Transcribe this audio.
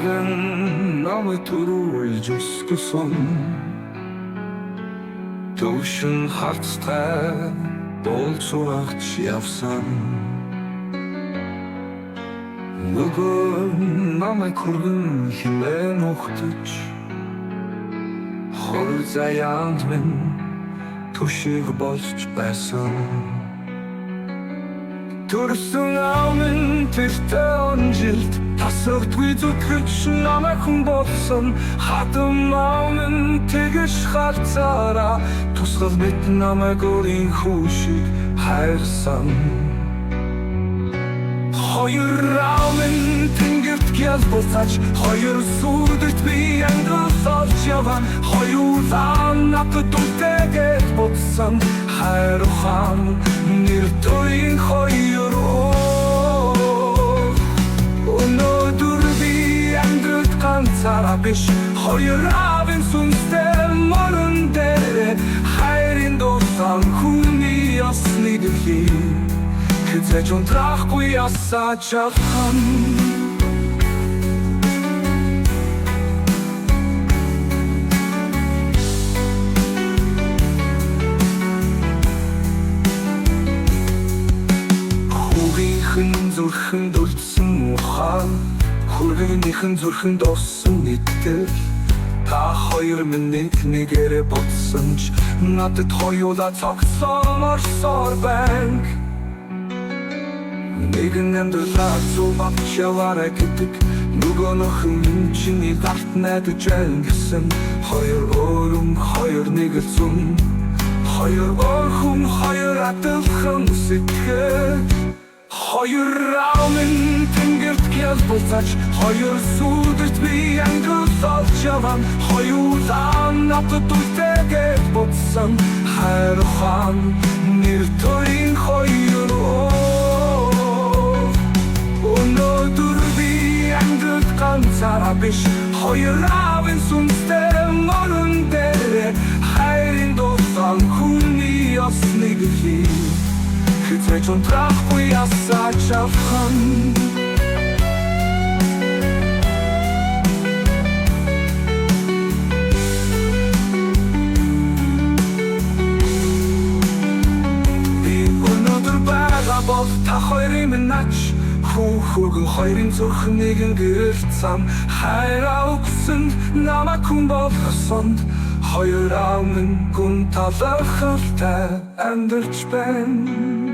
Хайрын намайг төрүүлж өсгсөн Төвшин харттай болцоогч явсан Нөгөө намайг хүргэн хэмээн ухтаж Хор заяанд минь төшиг болж байсан Төрсөн амын тэртээ онжилт Тасагдгүй зүтгэж намайг хүн болсон Хатам амын тэгэж харцаараа Тусгал мэт намайг өөрийн хүүшиг хайрсан Хоёр амын тэнгэрт гял буцаж Хоёр сүрдэрт би ангилж олж яван Хоёр ам надад үлдээгээд буцсан Хайр ухаан нэр төрийн хоёр Өнөөдөр би амьдралд ганцаараа биш Хоёр авын сүнстэй морон дээр Хайрын дуусан хүний ясны дэлхий Хэзээ ч унтрахгүй ясаж авсан Зүрхэн дөлдсөн ухаан Хүргээнийхэн зүрхэн доссон нэгдэл Та хоёр минь нэгээрээ бодсон ч Надад хоёулаа цогцсон орсоор байна Нэгэн амьдралаа зүг авч яваарай гэдэг Нөгөө нөхөн чиний гарт найдаж байна гэсэн Хоёр өөрөм, хоёр нэгэлзүн Хоёр өөр хүн, хоёр адилхан сэтгэл Хоёр амын тэнгэрт гял буцаж Хоёр сүрдэрт би ангилж олж яван Хоёр ам надад үлдээгээд буцсан Хайр ухаан нэр төрийн хоёр Өнөөдөр би амьдралд ганцаараа биш Хоёр авын сүнстэй морон дээр Хайрын дуусан хүний ясны дэлхий Хэзээ ч унтрахгүй ясаж авсан Би өнөөдөр байгаа бол та хоёрын минь ач Хүүхүгэн хоёрын зүрхэн нэгэн гэрэлт зам Хайраа өгсөнд намайг хүн болгосонд Хоёр амын гүн талархалтай амьдарч байна